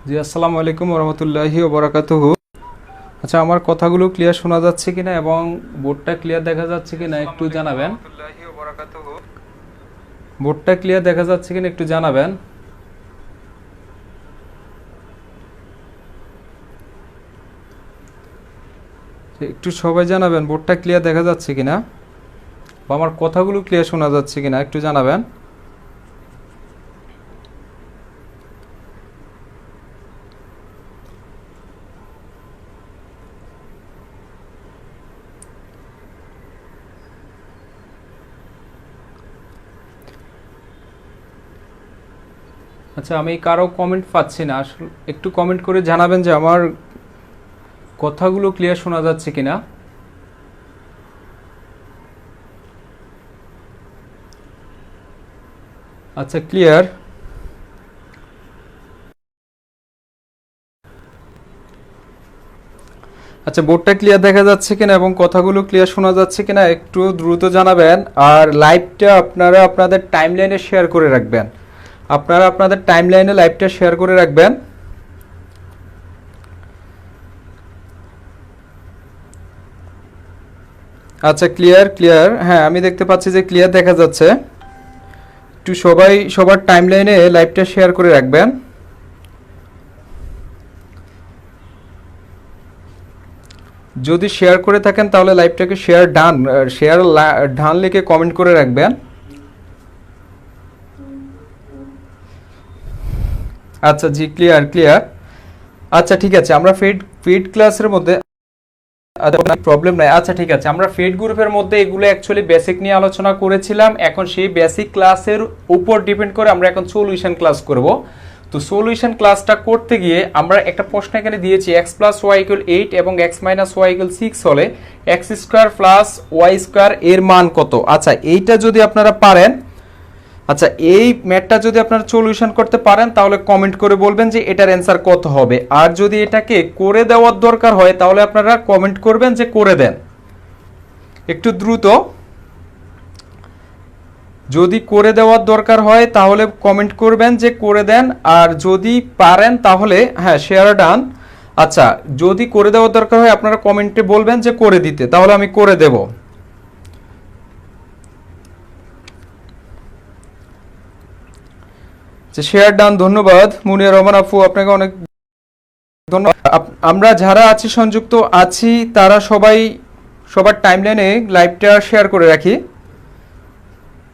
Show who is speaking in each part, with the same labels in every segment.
Speaker 1: জি, আসসালামু আলাইকুম ওরহমতুল্লাহি ওবরাকাতুহু। আচ্ছা, আমার কথাগুলো ক্লিয়ার শোনা যাচ্ছে কিনা এবং বোর্ডটা ক্লিয়ার দেখা যাচ্ছে কিনা একটু জানাবেন। বোর্ডটা ক্লিয়ার দেখা যাচ্ছে কিনা একটু জানাবেন। একটু সবাই জানাবেন বোর্ডটা ক্লিয়ার দেখা যাচ্ছে কিনা বা আমার কথাগুলো ক্লিয়ার শোনা যাচ্ছে কিনা একটু জানাবেন। আচ্ছা, আমি কারো কমেন্ট পাচ্ছি না, আসলে একটু কমেন্ট করে জানাবেন যে আমার কথাগুলো ক্লিয়ার শোনা যাচ্ছে কিনা। আচ্ছা, ক্লিয়ার। আচ্ছা, বোর্ডটা ক্লিয়ার দেখা যাচ্ছে কিনা এবং কথাগুলো ক্লিয়ার শোনা যাচ্ছে কিনা একটু দ্রুত জানাবেন। আর লাইভটা আপনারা আপনাদের টাইমলাইনে শেয়ার করে রাখবেন। আপনারা আপনাদের টাইমলাইনে লাইভটা শেয়ার করে রাখবেন। আচ্ছা, ক্লিয়ার ক্লিয়ার, হ্যাঁ আমি দেখতে পাচ্ছি যে ক্লিয়ার দেখা যাচ্ছে। একটু সবাই সবার টাইমলাইনে লাইভটা শেয়ার করে রাখবেন। যদি শেয়ার করে থাকেন তাহলে লাইভটাকে শেয়ার ডান লিখে কমেন্ট করে রাখবেন। আচ্ছা জি, ক্লিয়ার ক্লিয়ার। আচ্ছা ঠিক আছে, আমরা ফিড ক্লাসের মধ্যে প্রবলেম নাই। আচ্ছা ঠিক আছে, আমরা ফিড গ্রুপের মধ্যে এগুলো অ্যাকচুয়ালি বেসিক নিয়ে আলোচনা করেছিলাম। এখন সেই বেসিক ক্লাসের উপর ডিপেন্ড করে আমরা এখন সলিউশন ক্লাস করব। তো সলিউশন ক্লাসটা করতে গিয়ে আমরা একটা প্রশ্ন এখানে দিয়েছি, এক্স প্লাস ওয়াই ইকুয়াল 8 এবং এক্স মাইনাস ওয়াই ইকুয়াল 6 হলে x square plus Y square এর মান কত। আচ্ছা, এইটা যদি আপনারা পারেন, আচ্ছা এই ম্যাথটা যদি আপনারা সলিউশন করতে পারেন তাহলে কমেন্ট করে বলবেন যে এটার অ্যান্সার কত হবে। আর যদি এটাকে করে দেওয়ার দরকার হয় তাহলে আপনারা কমেন্ট করবেন যে করে দেন। একটু দ্রুত, যদি করে দেওয়ার দরকার হয় তাহলে কমেন্ট করবেন যে করে দেন। আর যদি পারেন তাহলে হ্যাঁ শেয়ার ডান। আচ্ছা, যদি করে দেওয়ার দরকার হয় আপনারা কমেন্টে বলবেন যে করে দিতে, তাহলে আমি করে দেব। শেয়ার ডান, ধন্যবাদ মুনিয়া রহমান আপু, আপনাকে অনেক ধন্যবাদ। আমরা যারা আছি সংযুক্ত আছি তারা সবাই সবার টাইমলাইনে লাইভটা শেয়ার করে রাখি।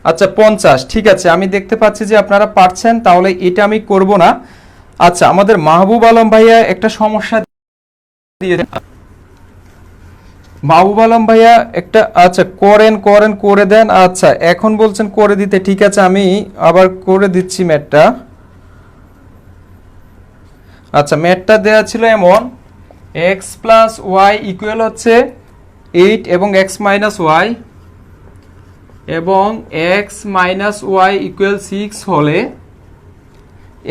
Speaker 1: আচ্ছা 50, ঠিক আছে, আমি দেখতে পাচ্ছি যে আপনারা পারছেন, তাহলে এটা আমি করব না। আচ্ছা, আমাদের মাহবুব আলম ভাইয়া একটা সমস্যা দিয়েছেন। মাহবুব আলম ভাইয়া একটা, আচ্ছা করেন করেন করে দেন। আচ্ছা এখন বলছেন করে দিতে, ঠিক আছে আমি আবার করে দিচ্ছি ম্যাথটা। আচ্ছা, ম্যাথটা দেওয়া ছিল এমন, এক্স প্লাস ওয়াই ইকুয়াল হচ্ছে 8 এবং এক্স মাইনাস ওয়াই এবং এক্স মাইনাস ওয়াই ইকুয়াল 6 হলে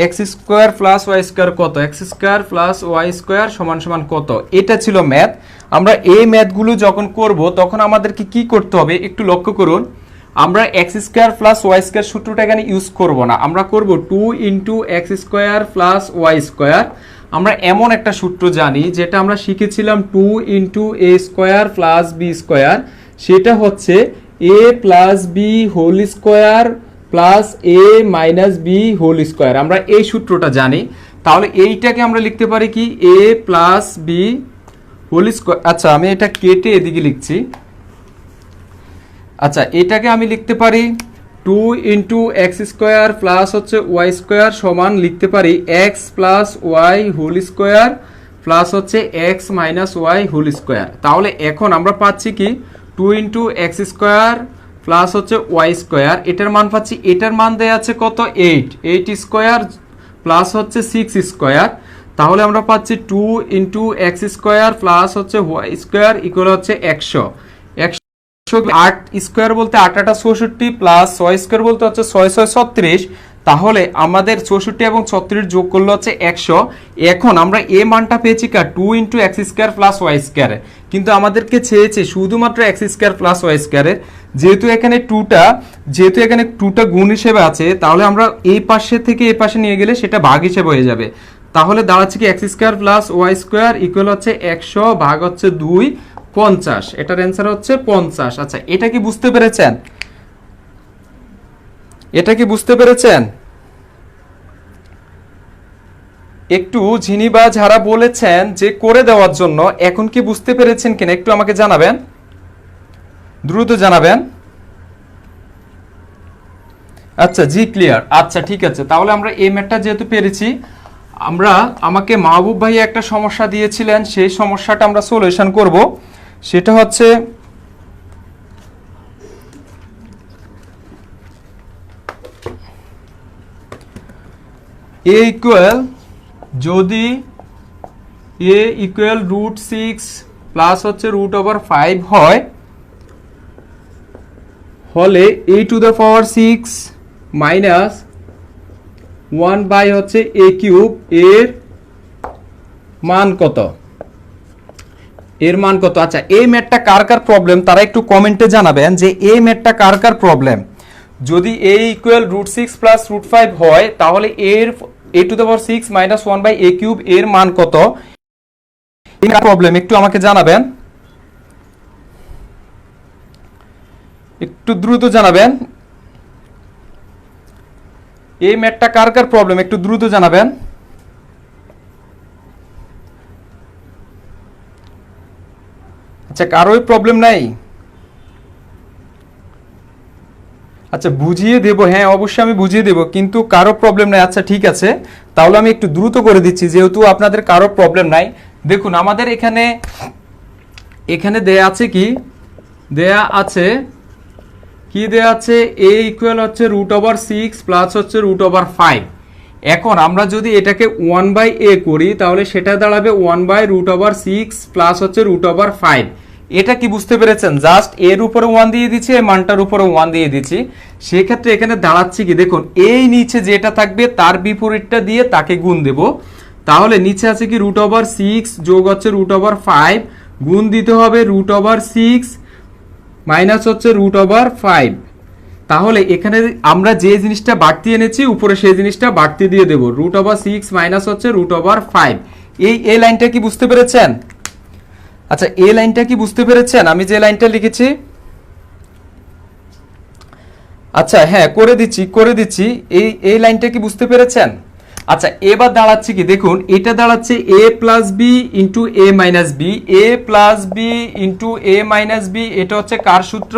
Speaker 1: x square plus Y square কত, X square plus Y square সমান সমান কত। এটা ছিল ম্যাথ। আমরা এই ম্যাথগুলো যখন করব তখন আমাদেরকে কি করতে হবে একটু লক্ষ্য করুন। আমরা x square plus Y square সূত্রটা এখানে ইউজ করব না, আমরা করব 2 into x square plus Y square. আমরা এমন একটা সূত্র জানি যেটা আমরা শিখেছিলাম 2 into a square plus b square, সেটা হচ্ছে a plus b whole square plus a minus b whole square. আমরা এই সূত্রটা জানি, তাহলে এইটাকে আমরা লিখতে পারি কি এ প্লাস বি হোল স্কোয়ার। আচ্ছা আমি এটা কেটে এদিকে লিখছি। আচ্ছা, এটাকে আমি লিখতে পারি 2 ইন্টু এক্স স্কোয়ার প্লাস হচ্ছে ওয়াই স্কোয়ার সমান লিখতে পারি x plus y whole square plus হচ্ছে x minus y whole square. তাহলে এখন আমরা পাচ্ছি কি 2 ইন্টু এক্স স্কোয়ার প্লাস হচ্ছে ওয়াই স্কোয়ার, এটার মান পাচ্ছি, এটার মান দেওয়া আছে কত 8 স্কোয়ার প্লাস হচ্ছে 6 স্কোয়ার। তাহলে আমরা পাচ্ছি 2 ইন্টু এক্স স্কোয়ার প্লাস হচ্ছে ওয়াই স্কোয়ার ইকুয়াল হচ্ছে 100। 8 স্কোয়ার বলতে 8 8 64 প্লাস 6 স্কোয়ার বলতে হচ্ছে 6 6 36। তাহলে আমাদের 64 এবং 36 যোগ করলে হচ্ছে 100। এখন আমরা এ মানটা পেয়েছি কার 2 into x square plus Y square, কিন্তু আমাদেরকে চেয়েছে শুধুমাত্র এক্স স্কোয়ার প্লাস ওয়াই স্কোয়ারের। যেহেতু এখানে 2টা গুণ হিসেবে আছে, তাহলে আমরা এই পাশে থেকে এই পাশে নিয়ে গেলে সেটা ভাগ হিসেবে হয়ে যাবে। তাহলে দাঁড়াচ্ছে কি x square plus Y square equal হচ্ছে 100 ভাগ হচ্ছে 2 50। এটার অ্যান্সার হচ্ছে 50। আচ্ছা, এটা কি বুঝতে পেরেছেন? এটা কি বুঝতে পেরেছেন? একটু যিনি বা যারা বলেছেন যে করে দেওয়ার জন্য, এখন কি বুঝতে পেরেছেন কিনা একটু আমাকে জানাবেন, দ্রুত জানাবেন। আচ্ছা জি, ক্লিয়ার। আচ্ছা ঠিক আছে, তাহলে আমরা এই ম্যাথটা যেহেতু পেরেছি, আমাকে মাহবুব ভাই একটা সমস্যা দিয়েছিলেন, সেই সমস্যাটা আমরা সলিউশন করব। সেটা হচ্ছে এ ইকুয়াল, যদি এ ইকুয়াল √6 প্লাস হচ্ছে √5 হয়, হলে a⁶ মাইনাস 1 বাই হচ্ছে a³ এর মান কত? এর মান কত? আচ্ছা, এই ম্যাথটা কার কার প্রবলেম তারা একটু কমেন্টে জানাবেন যে এই ম্যাথটা কার কার প্রবলেম। যদি a ইকুয়াল √6 প্লাস √5 হয়, তাহলে এর a⁶ মাইনাস 1 বাই a³ এর মান কত? এই প্রবলেম একটু আমাকে জানাবেন, একটু দ্রুত জানাবেন। এই ম্যাথটা কার কার প্রবলেম একটু দ্রুত জানাবেন। আচ্ছা, কারোই প্রবলেম নাই? আচ্ছা, বুঝিয়ে দেব, হ্যাঁ অবশ্যই আমি বুঝিয়ে দেব, কিন্তু কারো প্রবলেম নাই। আচ্ছা ঠিক আছে, তাহলে আমি একটু দ্রুত করে দিচ্ছি যেহেতু আপনাদের কারো প্রবলেম নাই। দেখুন, আমাদের এখানে দেয়া আছে কি, দেয়া আছে a ইকুয়াল হচ্ছে √6 প্লাস হচ্ছে √5। এখন আমরা যদি এটাকে 1 বাই a করি, তাহলে সেটা দাঁড়াবে 1 বাই √6 প্লাস হচ্ছে √5। এটা কি বুঝতে পেরেছেন? জাস্ট এর উপরে 1 দিয়ে দিচ্ছি, এই মানটার উপরে 1 দিয়ে দিচ্ছি। সেক্ষেত্রে এখানে দাঁড়াচ্ছে কি, দেখুন এই নিচে যেটা থাকবে তার বিপরীতটা দিয়ে তাকে গুণ দেব। তাহলে নিচে আছে কি √6 যোগ হচ্ছে √5, গুণ দিতে হবে √6 মাইনাস হচ্ছে √5। তাহলে এখানে আমরা যে জিনিসটা বাড়তি এনেছি উপরে সেই জিনিসটা বাড়তি দিয়ে দেব, √6 মাইনাস হচ্ছে √5। এই লাইনটা কি বুঝতে পেরেছেন? আচ্ছা, এই লাইনটা কি বুঝতে পেরেছেন আমি যে লাইনটা লিখেছি? আচ্ছা হ্যাঁ, করে দিচ্ছি। এই লাইনটা কি বুঝতে পেরেছেন? আচ্ছা, এবার দাঁড়াচ্ছে কি, দেখুন এটা দাঁড়াচ্ছে a plus b into a minus b, a plus b into a minus b. এটা হচ্ছে কার সূত্র?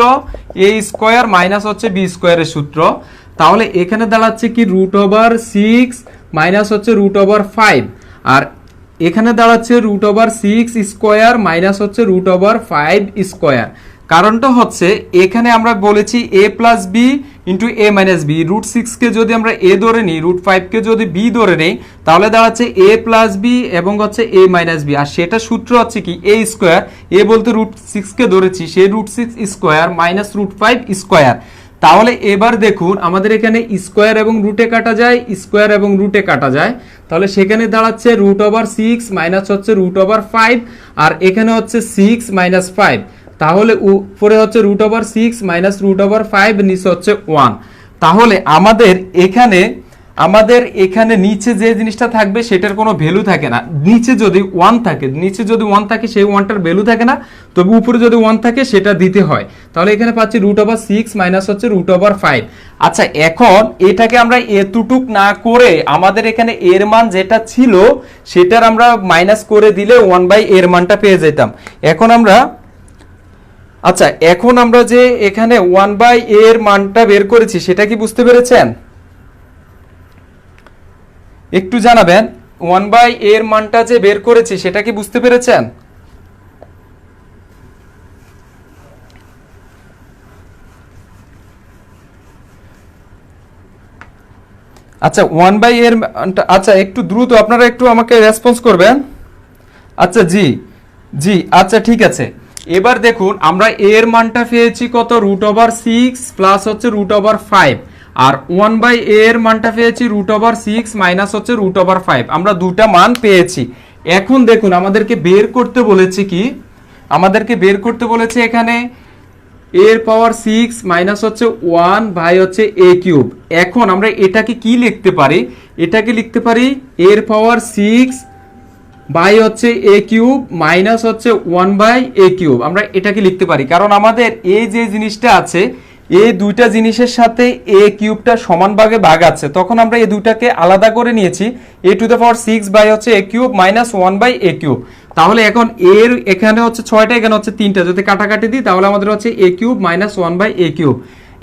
Speaker 1: a স্কোয়ার মাইনাস হচ্ছে b স্কোয়ারের সূত্র। তাহলে এখানে দাঁড়াচ্ছে কি √6 মাইনাস হচ্ছে √5, আর এখানে দাঁড়াচ্ছে √6 স্কোয়ার মাইনাস হচ্ছে √5 স্কোয়ার। কারণটা হচ্ছে এখানে আমরা বলেছি a plus b into a minus b. √6 কে যদি আমরা a ধরে নিই, √5 কে যদি b ধরে নেই, তাহলে দাঁড়াচ্ছে a প্লাস বি এবং হচ্ছে a মাইনাস বি। আর সেটা সূত্র হচ্ছে কি a স্কোয়ার, a বলতে √6 কে ধরেছি, সে √6 স্কোয়ার মাইনাস √5 স্কোয়ার। তাহলে এবার দেখুন আমাদের এখানে স্কোয়ার এবং রুটে কাটা যায়, স্কোয়ার এবং রুটে কাটা যায়। তাহলে সেখানে দাঁড়াচ্ছে √6 মাইনাস হচ্ছে √5, আর এখানে হচ্ছে 6 মাইনাস 5। তাহলে উপরে হচ্ছে √6 মাইনাস √5, নিচে হচ্ছে 1। তাহলে আমাদের এখানে নিচে যে জিনিসটা থাকবে সেটার কোনো ভ্যালু থাকে না। নিচে যদি 1 থাকে সেই 1টার ভ্যালু থাকে না, তবে উপরে যদি 1 থাকে সেটা দিতে হয়। তাহলে এখানে পাচ্ছি √6 মাইনাস হচ্ছে √5। আচ্ছা, এখন এটাকে আমরা এতটুক না করে আমাদের এখানে এর মান যেটা ছিল সেটার আমরা মাইনাস করে দিলে 1 বাই এর মানটা পেয়ে যেতাম। এখন আমরা যে এখানে 1 বাই এর মানটা বের করেছি সেটা কি বুঝতে পেরেছেন? একটু জানাবেন, 1 বাই এর মানটা যে বের করেছি সেটা কি বুঝতে পেরেছেন? আচ্ছা, 1 বাই এর মানটা, আচ্ছা একটু দ্রুত আপনারা একটু আমাকে রেসপন্স করবেন। আচ্ছা জি আচ্ছা ঠিক আছে। এবার দেখুন আমরা এর মানটা পেয়েছি কত, √6 প্লাস হচ্ছে √5, আর 1 বাই এর মানটা পেয়েছি √6 মাইনাস হচ্ছে √5। আমরা দুটা মান পেয়েছি। এখন দেখুন আমাদেরকে বের করতে বলেছে কি, আমাদেরকে বের করতে বলেছে এখানে এর পাওয়ার 6 মাইনাস হচ্ছে 1 বাই হচ্ছে a কিউব। এখন আমরা এটাকে কি লিখতে পারি? এটাকে লিখতে পারি এর পাওয়ার 6 বাই হচ্ছে a কিউব মাইনাস হচ্ছে 1 বাই a কিউব। আমরা এটাকে লিখতে পারি কারণ আমাদের এই যে জিনিসটা আছে এই দুইটা জিনিসের সাথে a কিউবটা সমান ভাগে ভাগ আছে, তখন আমরা এই দুইটাকে আলাদা করে নিয়েছি a to the power 6 by হচ্ছে a cube minus 1 by a cube. তাহলে এখন এর এখানে হচ্ছে 6টা, এখানে হচ্ছে 3টা, যদি কাটাকাটি দিই তাহলে আমাদের হচ্ছে a cube minus 1 by a cube.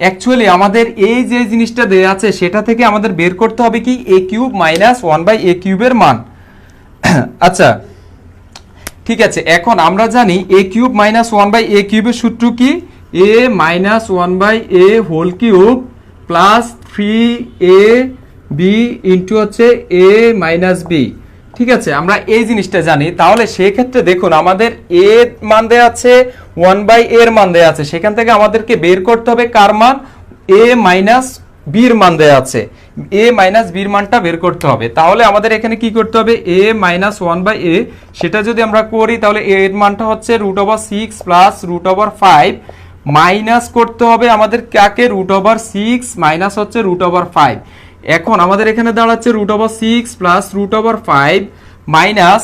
Speaker 1: Actually আমাদের এই যে জিনিসটা দেয়া আছে সেটা থেকে আমাদের বের করতে হবে কি a cube minus 1 by a কিউবের মান। আচ্ছা ঠিক আছে, এখন আমরা জানি a cube minus 1 by a কিউবের সূত্র কি? a minus 1 by a whole cube plus 3a b into হচ্ছে a মাইনাস b। ঠিক আছে, আমরা এই জিনিসটা জানি। তাহলে সেই ক্ষেত্রে দেখুন আমাদের a মান দেয়া আছে, 1 বাই a এর মান দেয়া আছে, সেখান থেকে আমাদেরকে বের করতে হবে কার মান? a মাইনাস b এর মান দেয়া আছে, a মাইনাস b এর মানটা বের করতে হবে। তাহলে আমাদের এখানে কি করতে হবে? a মাইনাস 1 বাই a, সেটা যদি আমরা করি তাহলে a এর মানটা হচ্ছে root over 6 plus root over 5, minus করতে হবে আমাদের কাকে? রুট ওভার 6 মাইনাস হচ্ছে রুট ওভার 5। এখন আমাদের এখানে দাঁড়াচ্ছে root over 6 plus root over 5 minus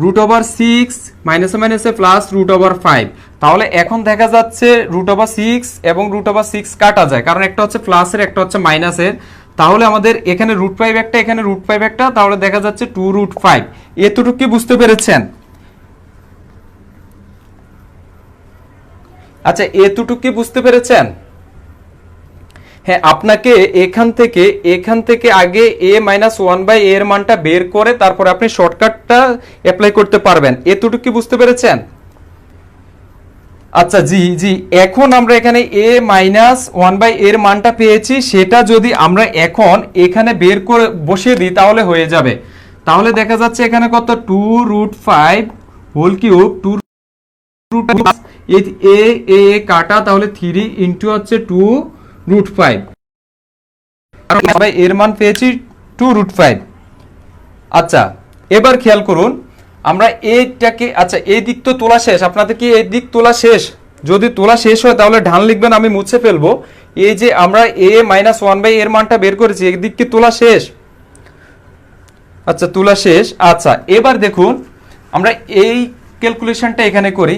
Speaker 1: root over 6 মাইনাসে মাইনাসে প্লাস রুট ওভার 5। তাহলে এখন দেখা যাচ্ছে রুট ওভার 6 এবং রুট ওভার 6 কাটা যায়, কারণ একটা হচ্ছে প্লাসের একটা হচ্ছে মাইনাসের। তাহলে আমাদের এখানে রুট 5 একটা, এখানে রুট 5 একটা, তাহলে দেখা যাচ্ছে 2 রুট 5। এতটুকু কি বুঝতে পেরেছেন? আচ্ছা এতটুকু কি বুঝতে পেরেছেন? হ্যাঁ, আপনাকে এখান থেকে আগে a মাইনাস 1 বাই a এর মানটা বের করে তারপর আপনি শর্টকাটটা অ্যাপ্লাই করতে পারবেন। এতটুকু কি বুঝতে পেরেছেন? আচ্ছা জি জি, এখন আমরা এখানে a মাইনাস 1 বাই এর মানটা পেয়েছি, সেটা যদি আমরা এখন এখানে বের করে বসিয়ে দিই তাহলে হয়ে যাবে। তাহলে দেখা যাচ্ছে এখানে কত? 2 রুট 5 হোল কিউব 2 রুট এ কাটা, তাহলে 3 ইন্টু হচ্ছে 2 রুট 5, এর মান পেয়েছি 2 রুট 5। আচ্ছা এবার খেয়াল করুন আমরা এইটাকে, আচ্ছা এই দিক তো তোলা শেষ, আপনাদের কি এই দিক তোলা শেষ? যদি তোলা শেষ হয় তাহলে ঢাল লিখবেন, আমি মুছে ফেলবো। এই যে আমরা a মাইনাস 1 বাই এর মানটা বের করেছি, এই দিক কি তোলা শেষ? আচ্ছা তোলা শেষ। আচ্ছা এবার দেখুন আমরা এই ক্যালকুলেশনটা এখানে করি।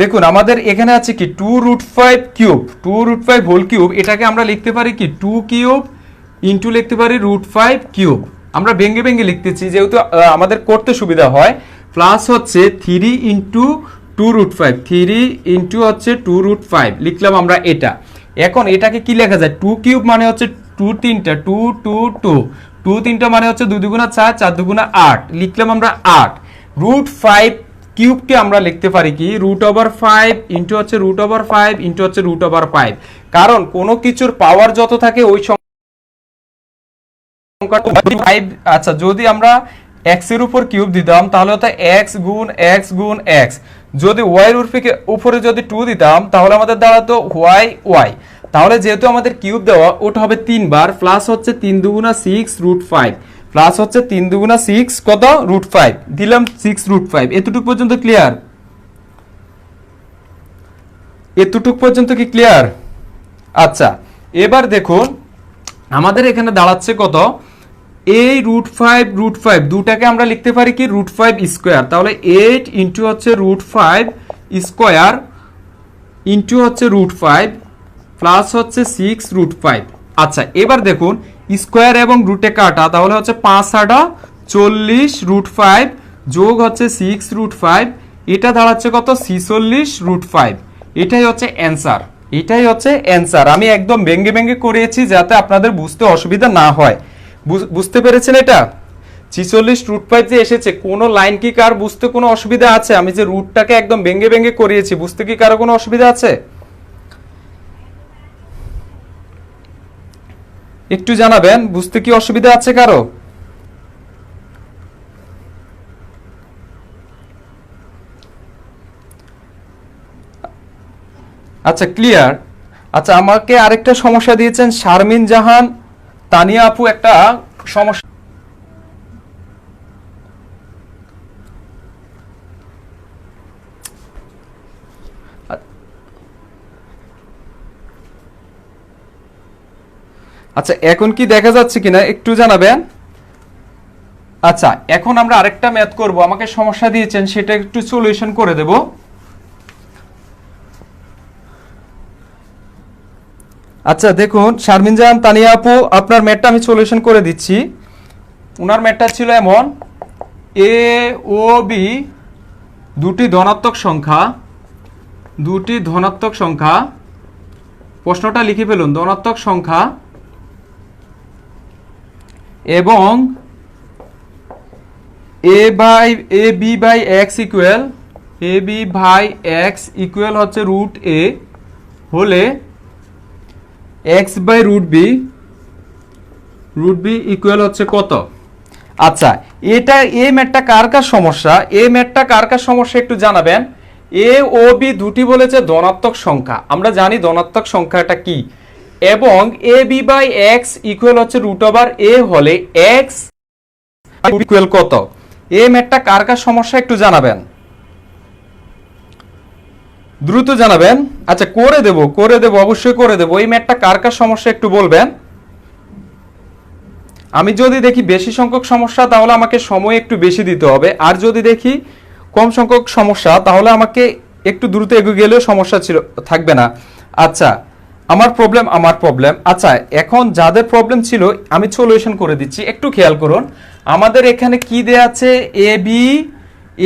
Speaker 1: দেখুন আমাদের এখানে আছে কি 2 root 5 cube, 2 root 5 whole cube, এটাকে আমরা লিখতে পারি কি 2 কিউব ইন্টু লিখতে পারি রুট 5 কিউব। আমরা ভেঙে ভেঙে লিখতেছি যেহেতু আমাদের করতে সুবিধা হয়। প্লাস হচ্ছে 3 ইন্টু 2 রুট 5, 3 ইন্টু হচ্ছে 2 রুট 5 লিখলাম আমরা এটা। এখন এটাকে কি লেখা যায়? 2 কিউব মানে হচ্ছে 2 তিনটা, 2 2 2, 2 তিনটা মানে হচ্ছে 2 দুগুণা 4, 4 দুগুণা 8 লিখলাম আমরা 8। রুট 5 কিউবকে আমরা লিখতে পারি কি রুট ওভার 5 ইন্টু হচ্ছে রুট ওভার 5 ইন্টু হচ্ছে রুট ওভার 5, কারণ কোনো কিছুর পাওয়ার যত থাকে ওই সংখ্যাটা 5। আচ্ছা যদি আমরা x এর উপর কিউব দিতাম তাহলে হতো x গুণ x গুণ x, যদি y এর উপরে যদি 2 দিতাম তাহলে আমাদের দাঁড়াতো y y। তাহলে যেহেতু আমাদের কিউব দেওয়া ওটা হবে 3 বার, প্লাস হচ্ছে 3 দুগুণা 6 রুট 5, প্লাস হচ্ছে 3 দুগুণা 6 কত? রুট 5 দিলাম 6 রুট 5। এতটুকু পর্যন্ত ক্লিয়ার? এতটুকু পর্যন্ত কি ক্লিয়ার? আচ্ছা এবার দেখুন আমাদের এখানে দাঁড়াচ্ছে কত? এই রুট 5 দুটাকে আমরা লিখতে পারি কি রুট 5 স্কোয়ার, তাহলে 8 ইন্টু হচ্ছে রুট 5 স্কোয়ার ইন্টু হচ্ছে রুট 5 প্লাস হচ্ছে 6 রুট 5। আচ্ছা এবার দেখুন স্কোয়ার এবং রুটে কাটা, তাহলে হচ্ছে 5 আটা 40 রুট 5 যোগ হচ্ছে 6 রুট 5, এটা দাঁড়াচ্ছে কত? 46 রুট 5। এটাই হচ্ছে অ্যান্সার, এটাই হচ্ছে অ্যান্সার। আমি একদম ভেঙ্গে ভেঙ্গে করিয়েছি যাতে আপনাদের বুঝতে অসুবিধা না হয়। বুঝতে পেরেছেন? এটা 46 রুট 5 যে এসেছে, কোনো লাইন কি কার বুঝতে কোনো অসুবিধা আছে? আমি যে রুটটাকে একদম ভেঙ্গে ভেঙ্গে করিয়েছি, বুঝতে কি কারো কোনো অসুবিধা আছে? একটু জানাবেন বুঝতে কি অসুবিধা আছে কারো? আচ্ছা ক্লিয়ার। আচ্ছা আমাকে আরেকটা সমস্যা দিয়েছেন শারমিন জাহান তানিয়া আপু, একটা সমস্যা। আচ্ছা এখন কি দেখা যাচ্ছে কিনা একটু জানাবেন। আচ্ছা এখন আমরা আরেকটা ম্যাথ করব, আমাকে সমস্যা দিয়েছেন সেটা একটু সলিউশন করে দেব। আচ্ছা দেখুন শারমিন জাহান তানিয়া আপু, আপনার ম্যাথটা আমি সলিউশন করে দিচ্ছি। ওনার ম্যাথটা ছিল এমন, এ ও বি দুটি ধনাত্মক সংখ্যা, প্রশ্নটা লিখে ফেলুন, ধনাত্মক সংখ্যা এবং a b by x equal হচ্ছে রুট এ হলে x by root b equal হচ্ছে কত। আচ্ছা এটা এই ম্যাথটা কার সমস্যা, এই ম্যাথটা কার সমস্যা একটু জানাবেন। এ ও বি দুটি বলেছে ধনাত্মক সংখ্যা, আমরা জানি ধনাত্মক সংখ্যাটা কি, এবং a b by x equal হচ্ছে রুট ওভার এ হলে এক্স ইকুয়াল কত। এই ম্যাথটা কার সমস্যা একটু জানাবেন, দ্রুত জানাবেন। আচ্ছা করে দেব অবশ্যই করে দেব। এই ম্যাথটা কার সমস্যা একটু বলবেন। আমি যদি দেখি বেশি সংখ্যক সমস্যা তাহলে আমাকে সময় একটু বেশি দিতে হবে, আর যদি দেখি কম সংখ্যক সমস্যা তাহলে আমাকে একটু দ্রুত এগিয়ে গেলেও সমস্যা থাকবে না। আচ্ছা আমার প্রবলেম। আচ্ছা এখন যাদের প্রবলেম ছিল আমি সলিউশন করে দিচ্ছি, একটু খেয়াল করুন। আমাদের এখানে কি দেয়া আছে,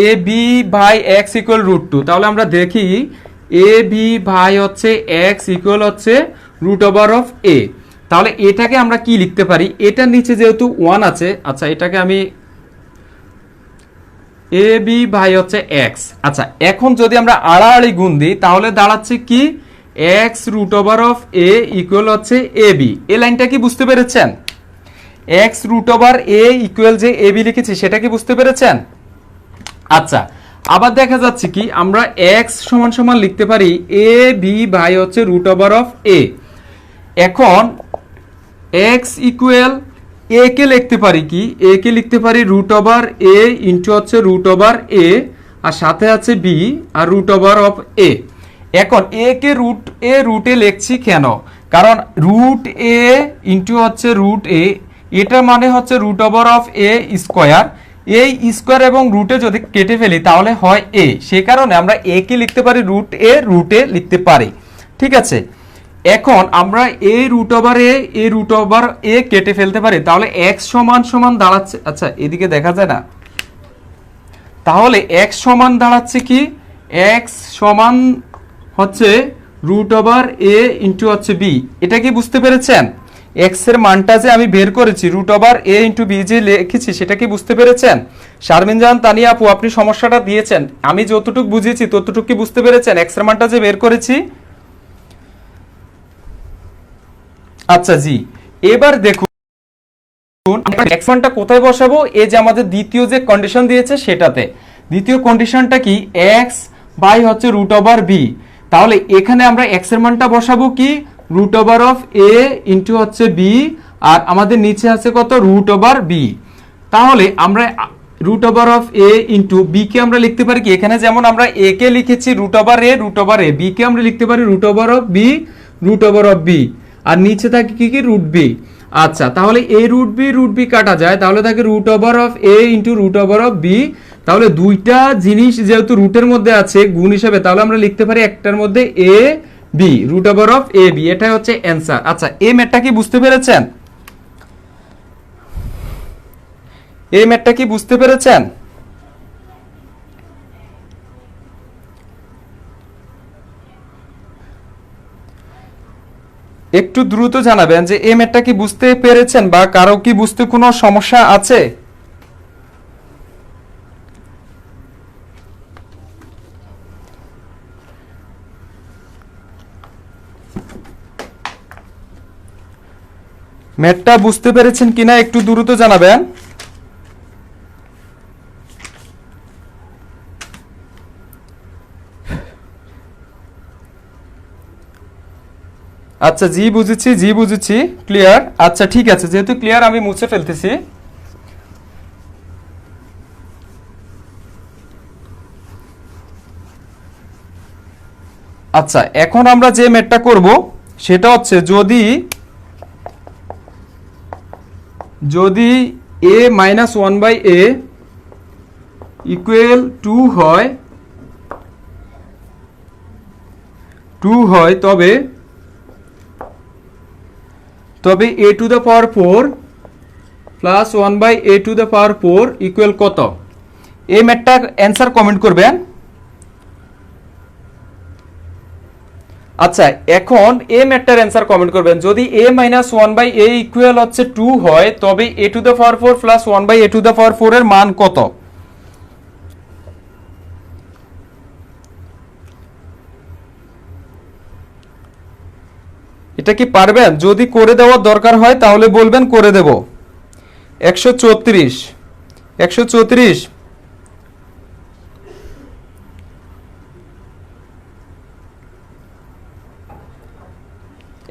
Speaker 1: a b by x equal root two. তাহলে আমরা দেখি এ বি বাই হচ্ছে এক্স ইকুয়াল হচ্ছে রুট ওভার অফ এ। তাহলে এটাকে আমরা কি লিখতে পারি, এটার নিচে যেহেতু 1 আছে, আচ্ছা এটাকে আমি এ বি বাই হচ্ছে এক্স। আচ্ছা এখন যদি আমরা আড়াআড়ি গুণ দিই তাহলে দাঁড়াচ্ছে কি, x root over of a equal হচ্ছে এ বি। এই লাইনটা কি বুঝতে পেরেছেন? X root over a equal যে এ বি লিখেছি সেটা কি বুঝতে পেরেছেন? আচ্ছা আবার দেখা যাচ্ছে কি, আমরা এক্স সমান সমান লিখতে পারি এ বি বাই হচ্ছে রুট ওভার অফ এ। এখন এক্স ইকুয়াল এ কে লিখতে পারি কি, এ কে লিখতে পারি রুট ওভার এ ইন্টু হচ্ছে রুট ওভার এ, আর সাথে আছে বি আর রুট ওভার অফ এ। এখন এ কে রুটে লিখছি কেন, কারণ রুট এ ইন্টু হচ্ছে রুট এ, এটা মানে হচ্ছে root over of a square. এই স্কোয়ার এবং রুটে যদি কেটে ফেলি তাহলে হয় এ, সে কারণে আমরা এ কে লিখতে পারি রুটে লিখতে পারি। ঠিক আছে, এখন আমরা এই রুট ওভার এ কেটে ফেলতে পারি, তাহলে এক্স সমান সমান দাঁড়াচ্ছে, আচ্ছা এদিকে দেখা যায় না, তাহলে এক্স সমান দাঁড়াচ্ছে কি, এক্স সমান হচ্ছে রুট ওভার এ ইন্টু হচ্ছে বি। এটা কি বুঝতে পেরেছেন? এক্স এর মানটা যে আমি বের করেছি root over a into B যে লিখেছি সেটা কি বুঝতে পেরেছেন? শারমিন জাহান তানিয়া আপু আপনি সমস্যাটা দিয়েছেন, আমি যতটুকু বুঝিয়েছি ততটুকু কি বুঝতে পেরেছেন? এক্স এর মানটা যে বের করেছি। আচ্ছা জি, এবার দেখুন এক্স মানটা কোথায় বসাবো, এই যে আমাদের দ্বিতীয় যে কন্ডিশন দিয়েছে সেটাতে। দ্বিতীয় কন্ডিশনটা কি, এক্স বাই হচ্ছে রুট ওভার বি। তাহলে এখানে আমরা এক্স এর মানটা বসাবো কি, root over of a into হচ্ছে বি, আর আমাদের নিচে আছে কত, রুট ওভার বি। তাহলে আমরা root over of a into b কে আমরা লিখতে পারি কি, এখানে যেমন আমরা এ কে লিখেছি রুট ওভার এ, বি কে আমরা লিখতে পারি রুট ওভার অফ বি, আর নিচে থাকে কি রুট বি। আচ্ছা তাহলে এই রুট বি কাটা যায়, তাহলে থাকে root over of a into root over of b. তাহলে দুইটা জিনিস যেহেতু রুটের মধ্যে আছে গুণ হিসাবে, তাহলে আমরা লিখতে পারি একটার মধ্যে a b, root over of a b, এটাই হচ্ছে অ্যান্সার। আচ্ছা এই ম্যাথটা কি বুঝতে পেরেছেন? এই ম্যাথটা কি বুঝতে পেরেছেন? একটু দ্রুত জানাবেন যে এই ম্যাথটা কি বুঝতে পেরেছেন বা কারো কি বুঝতে কোনো সমস্যা আছে? ম্যাথটা বুঝতে পেরেছেন কিনা একটু দ্রুত জানাবেন। আচ্ছা জি বুঝেছি, ক্লিয়ার। আচ্ছা ঠিক আছে, যেহেতু ক্লিয়ার আমি মুছে ফেলতেছি। আচ্ছা এখন আমরা যে ম্যাথটা করব সেটা হচ্ছে, যদি যদি a minus one by a equal 2 হয় তবে a to the power 4 plus 1 by a to the power 4 equal কত? এই ম্যাথটার অ্যান্সার কমেন্ট করবেন। আচ্ছা, এখন a ম্যাথটার অ্যান্সার কমেন্ট করবেন। যদি a minus 1 by a equal হচ্ছে 2 হয় তবে a to the power 4 plus 1 by a to the power 4 এর মান কত? এটা কি পারবেন? যদি করে দেওয়ার দরকার হয় তাহলে বলবেন, করে দেব। 134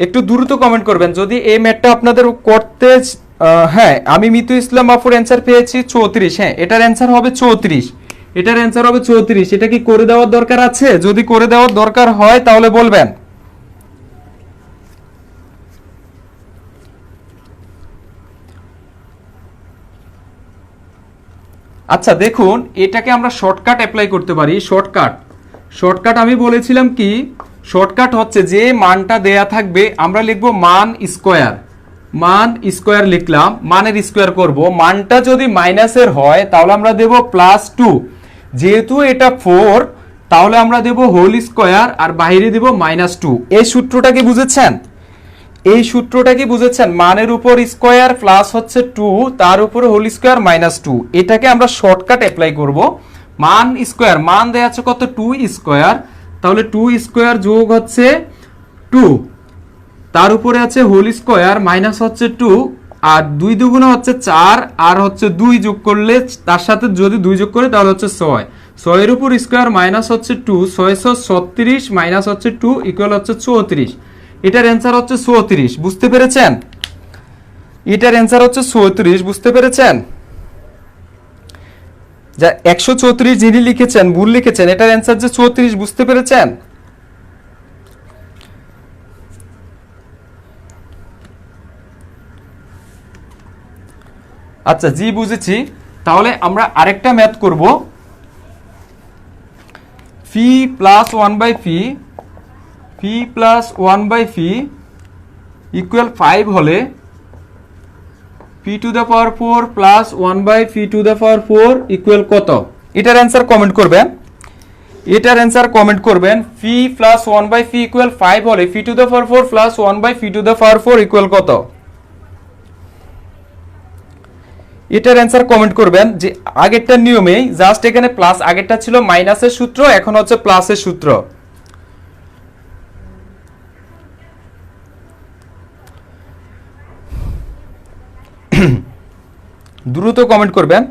Speaker 1: একটু দ্রুত কমেন্ট করবেন যদি এই ম্যাথটা আপনাদের করতে। হ্যাঁ, আমি মিতু ইসলাম বাপুর অ্যান্সার পেয়েছি 34। হ্যাঁ, এটার অ্যান্সার হবে 34। এটার অ্যান্সার হবে 34। এটা কি করে দেওয়ার দরকার আছে? যদি করে দেওয়ার দরকার হয় তাহলে বলবেন। আচ্ছা দেখুন, এটাকে আমরা শর্টকাট অ্যাপ্লাই করতে পারি। শর্টকাট আমি বলেছিলাম কি, শর্টকাট হচ্ছে যে মানটা দেয়া থাকবে আমরা লিখব মান স্কোয়ার লিখলাম, মানের স্কোয়ার করব। মানটা যদি মাইনাসের হয় তাহলে আমরা দেব +2, যেহেতু এটা 4 তাহলে আমরা দেব হোল স্কোয়ার আর বাইরে দেব -2। এই সূত্রটা কি বুঝেছেন? মানের উপর স্কোয়ার প্লাস হচ্ছে 2, তার উপরে হোল স্কোয়ার -2। এটাকে আমরা শর্টকাট অ্যাপ্লাই করব। মান স্কোয়ার, মান দেয়া আছে কত? 2 স্কোয়ার, তাহলে 2 স্কোয়ার যোগ হচ্ছে 2, তার উপরে আছে হোল স্কোয়ার মাইনাস হচ্ছে 2, আর 2 দুগুণ হচ্ছে 4, আর হচ্ছে 2 যোগ করলে, তার সাথে যদি 2 যোগ করে তাহলে হচ্ছে 6। 6 এর উপর স্কোয়ার মাইনাস হচ্ছে 2, 636 মাইনাস হচ্ছে 2 ইকুয়াল হচ্ছে 34। এটার অ্যান্সার হচ্ছে 34। বুঝতে পেরেছেন? এটার অ্যান্সার হচ্ছে 34। বুঝতে পেরেছেন? যা 134 যিনি লিখেছেন ভুল লিখেছেন, এটার অ্যান্সার যে 34। বুঝতে পেরেছেন? আচ্ছা, জি বুঝেছি। তাহলে আমরা আরেকটা ম্যাথ করব। P plus 1 by p equal 5 হলে p to the power 4 plus 1 by p to the power 4 equal কত? এটার অ্যান্সার কমেন্ট করবেন। P plus 1 by p equal 5 হলে p to the power 4 plus 1 by p to the power 4 equal কত? এটার answer comment করবেন। যে আগেরটার নিয়মেই জাস্ট এখানে প্লাস, আগেরটা ছিল মাইনাসের সূত্র, এখন হচ্ছে প্লাসের সূত্র। দ্রুত কমেন্ট করবেন।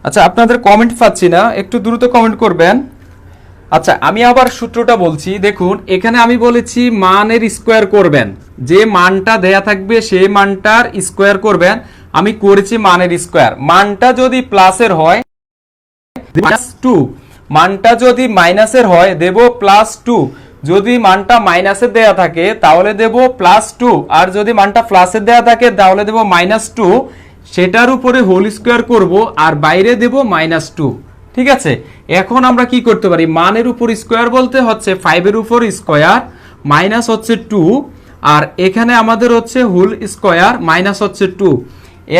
Speaker 1: আচ্ছা, আপনাদের কমেন্ট পাচ্ছি না, একটু দ্রুত কমেন্ট করবেন। আচ্ছা, আমি আবার সূত্রটা বলছি। দেখুন, এখানে আমি বলেছি মানের স্কোয়ার করবেন, যে মানটা দেয়া থাকবে সেই মানটার স্কোয়ার করবেন। আমি করেছি মানের স্কোয়ার। মানটা যদি প্লাসের হয় +2, মানটা যদি মাইনাসের হয় দেব +2, যদি মানটা মাইনাসের দেয়া থাকে তাহলে দেব +2, আর যদি মানটা প্লাসের দেয়া থাকে তাহলে দেব -2। সেটার উপরে হোল স্কোয়ার করব আর বাইরে দেব -2। ঠিক আছে, এখন আমরা কি করতে পারি? মানের উপর স্কোয়ার বলতে হচ্ছে 5 এর উপর স্কোয়ার মাইনাস হচ্ছে 2, আর এখানে আমাদের হচ্ছে হোল স্কোয়ার মাইনাস হচ্ছে 2।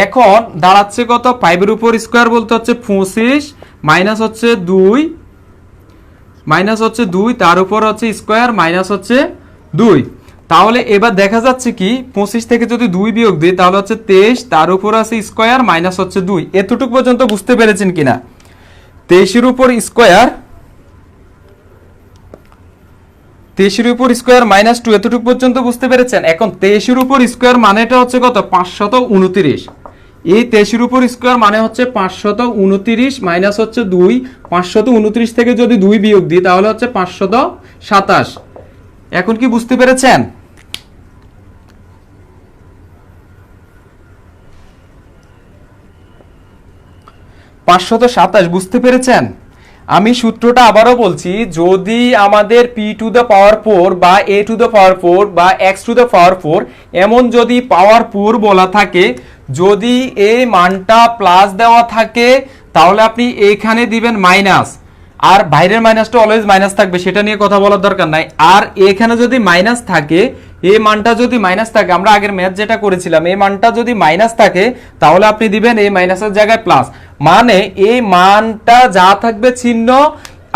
Speaker 1: এখন দাঁড়াচ্ছে কত? 5 এর উপর স্কোয়ার বলতে হচ্ছে 25 মাইনাস হচ্ছে 2, তার উপর হচ্ছে স্কোয়ার মাইনাস হচ্ছে 2। তাহলে এবার দেখা যাচ্ছে কি 25 থেকে যদি 2 বিয়োগ দিই তাহলে হচ্ছে 23, তার উপর আছে স্কোয়ার মাইনাস হচ্ছে 2। এতটুকু পর্যন্ত বুঝতে পেরেছেন কিনা? 23 এর উপর স্কোয়ার -2, এতটুকু পর্যন্ত বুঝতে পেরেছেন? এখন 23 এর উপর স্কোয়ার মানেটা হচ্ছে কত? 529। এই 23 এর উপর স্কোয়ার মানে হচ্ছে 529 মাইনাস হচ্ছে 2। 529 থেকে যদি 2 বিয়োগ দিই তাহলে হচ্ছে 27। এখন কি বুঝতে পেরেছেন? পাঁচশত 27 বুঝতে পেরেছেন? আমি সূত্রটা আবারও বলছি, যদি আমাদের p টু দ্য পাওয়ার 4 বা a টু দ্য পাওয়ার 4 বা x টু দ্য পাওয়ার 4 এমন যদি পাওয়ার 4 বলা থাকে, যদি এই মানটা প্লাস দেওয়া থাকে তাহলে আপনি এখানে দিবেন মাইনাস, আর বাইরের মাইনাসটা অলওয়েজ মাইনাস থাকবে, সেটা নিয়ে কথা বলার দরকার নাই। আর এখানে যদি মাইনাস থাকে, এই মানটা যদি মাইনাস থাকে, আমরা আগের ম্যাথ যেটা করেছিলাম, এই মানটা যদি মাইনাস থাকে তাহলে আপনি দিবেন এই মাইনাসের জায়গায় প্লাস, মানে এই মানটা যা থাকবে চিহ্ন,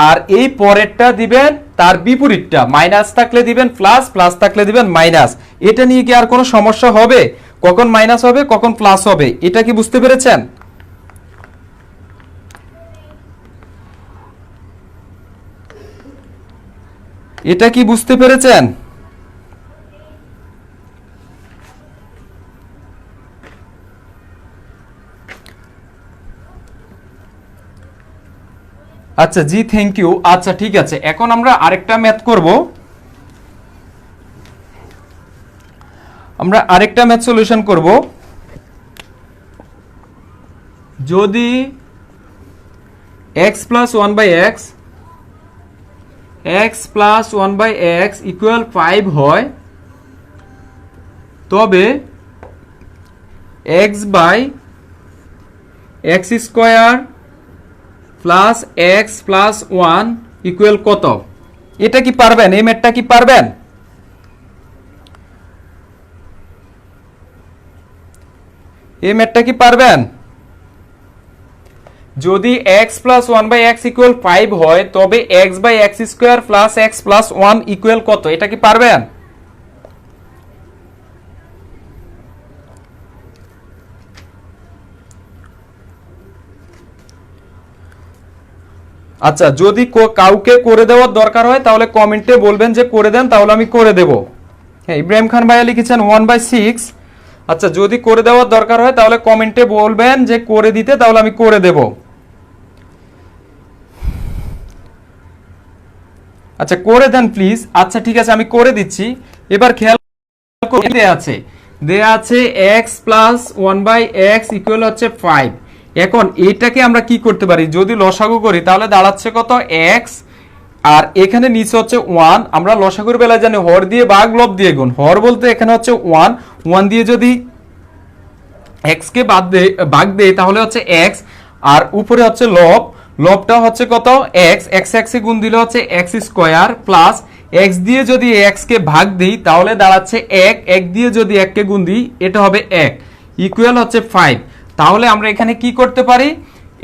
Speaker 1: আর এই পরেরটা দিবেন তার বিপরীতটা, মাইনাস থাকলে দিবেন প্লাস, প্লাস থাকলে দিবেন মাইনাস। এটা নিয়ে কি আর কোনো সমস্যা হবে? কখন মাইনাস হবে কখন প্লাস হবে, এটা কি বুঝতে পেরেছেন? এটা কি বুঝতে পেরেছেন? আচ্ছা জি, থ্যাংক ইউ। আচ্ছা ঠিক আছে, এখন আমরা আরেকটা ম্যাথ করব। আমরা আরেকটা ম্যাথ সলিউশন করব। যদি x plus 1/x x plus 1/x equal 5 হয়, তবে x by x square plus x plus 1 equal কত? এটা কি পারবেন? এই ম্যাথটা কি পারবেন? এই ম্যাথটা কি পারবেন? যদি x প্লাস 1/x ইকুয়াল 5 হয়, তবে x by x square plus x plus 1 equal কত? এটা কি পারবেন? আচ্ছা, যদি কাউকে করে দেওয়ার দরকার হয় তাহলে কমেন্টে বলবেন যে করে দেন, তাহলে আমি করে দেব। হ্যাঁ, ইব্রাহিম খান ভাইয়া লিখেছেন 1/6। আচ্ছা, যদি করে দেওয়ার দরকার হয় তাহলে কমেন্টে বলবেন যে করে দিতে, তাহলে আমি করে দেব। আচ্ছা করে দেন প্লিজ। আচ্ছা ঠিক আছে, আমি করে দিচ্ছি। এবার খেয়াল করে দেয়া আছে x প্লাস 1/x ইকুয়াল হচ্ছে 5। এখন এটাকে আমরা কি করতে পারি? যদি লসাগু করি তাহলে দাঁড়াচ্ছে কত? x, আর এখানে নিচে হচ্ছে 1। আমরা লসাগুর বেলায় জানি হর দিয়ে ভাগ, লব দিয়ে গুণ। হর বলতে এখানে হচ্ছে 1 দিয়ে যদি x কে ভাগ দেই তাহলে হচ্ছে x, আর উপরে হচ্ছে লব, লবটা হচ্ছে কত? x, x এ গুণ দিলে হচ্ছে x স্কয়ার প্লাস x দিয়ে যদি x কে ভাগ দিই তাহলে দাঁড়াচ্ছে 1 দিয়ে যদি 1 কে গুণ দিই এটা হবে 1 ইকুয়াল হচ্ছে 5। তাহলে আমরা এখানে কি করতে পারি?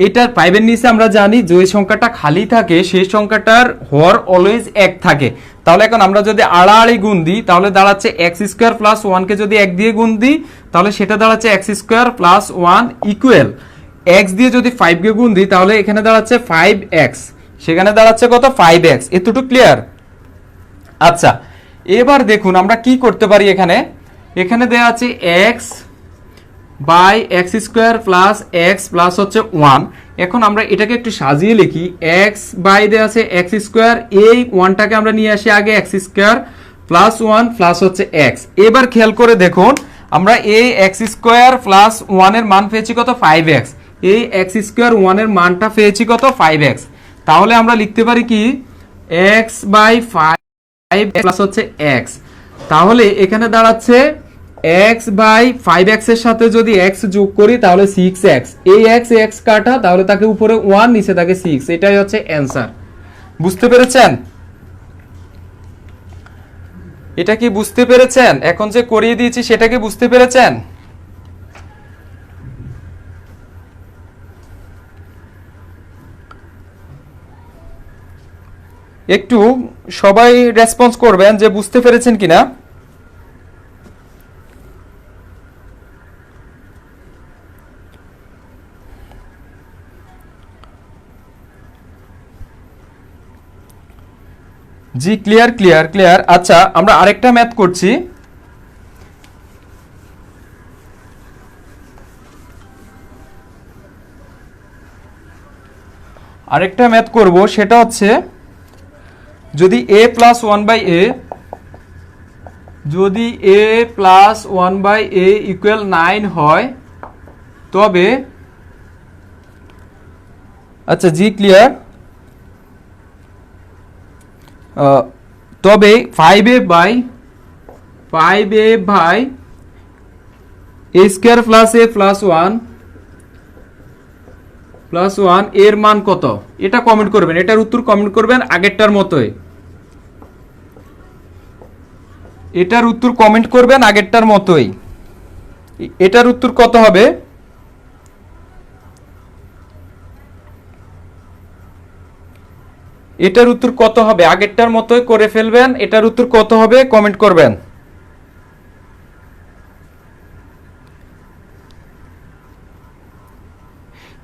Speaker 1: এটার 5 এর নিচে আমরা জানি যে সংখ্যাটা খালি থাকে সেই সংখ্যাটার হর অলওয়েজ 1 থাকে। তাহলে এখন আমরা যদি আড়াআড়ি গুণ দিই তাহলে দাঁড়াচ্ছে x স্কয়ার প্লাস 1 কে যদি 1 দিয়ে গুণ দিই তাহলে সেটা দাঁড়াচ্ছে x square plus 1 equal x দিয়ে যদি 5 কে গুণ দিই তাহলে এখানে দাঁড়াচ্ছে 5x, সেখানে দাঁড়াচ্ছে কত? 5x। এতটুকু ক্লিয়ার? আচ্ছা এবার দেখুন আমরা কি করতে পারি। এখানে দেওয়া আছে x by x square plus x plus হচ্ছে 1। এখন আমরা এটাকে একটু সাজিয়ে লিখি। x বাই দেওয়া আছে এক্স স্কোয়ার, এই 1টাকে আমরা নিয়ে আসি আগে, এক্স স্কোয়ার প্লাস 1 প্লাস হচ্ছে x। এবার খেয়াল করে দেখুন, আমরা এই এক্স স্কোয়ার প্লাস 1 এর মান পেয়েছি কত? 5x। এই এক্স স্কোয়ার 1 এর মানটা পেয়েছি কত? 5x। তাহলে আমরা লিখতে পারি কি? x বাই 5 প্লাস হচ্ছে x। তাহলে এখানে দাঁড়াচ্ছে x বাই 5x এর সাথে যদি x যোগ করি তাহলে 6x। এই x কাটা, তাহলে তাকে উপরে 1 নিচে থাকে 6। এটাই হচ্ছে অ্যানসার। বুঝতে পেরেছেন? এটা কি বুঝতে পেরেছেন? এখন যে করিয়ে দিয়েছি সেটা কি বুঝতে পেরেছেন? একটু সবাই রেসপন্স করবেন যে বুঝতে পেরেছেন কিনা। জি ক্লিয়ার ক্লিয়ার ক্লিয়ার। আচ্ছা আমরা আরেকটা ম্যাথ করছি। আরেকটা ম্যাথ করব, সেটা হচ্ছে যদি a প্লাস 1/a, যদি a প্লাস 1/a ইকুয়াল 9 হয়, তবে আচ্ছা জি ক্লিয়ার, তবে 5a by a square plus a plus 1 এর মান কত? এটা কমেন্ট করবেন, এটার উত্তর কমেন্ট করবেন আগেরটার মতোই, এটার উত্তর কমেন্ট করবেন আগেরটার মতোই। এটার উত্তর কত হবে? এটার উত্তর কত হবে? আগেরটার মতোই করে ফেলবেন। এটার উত্তর কত হবে কমেন্ট করবেন।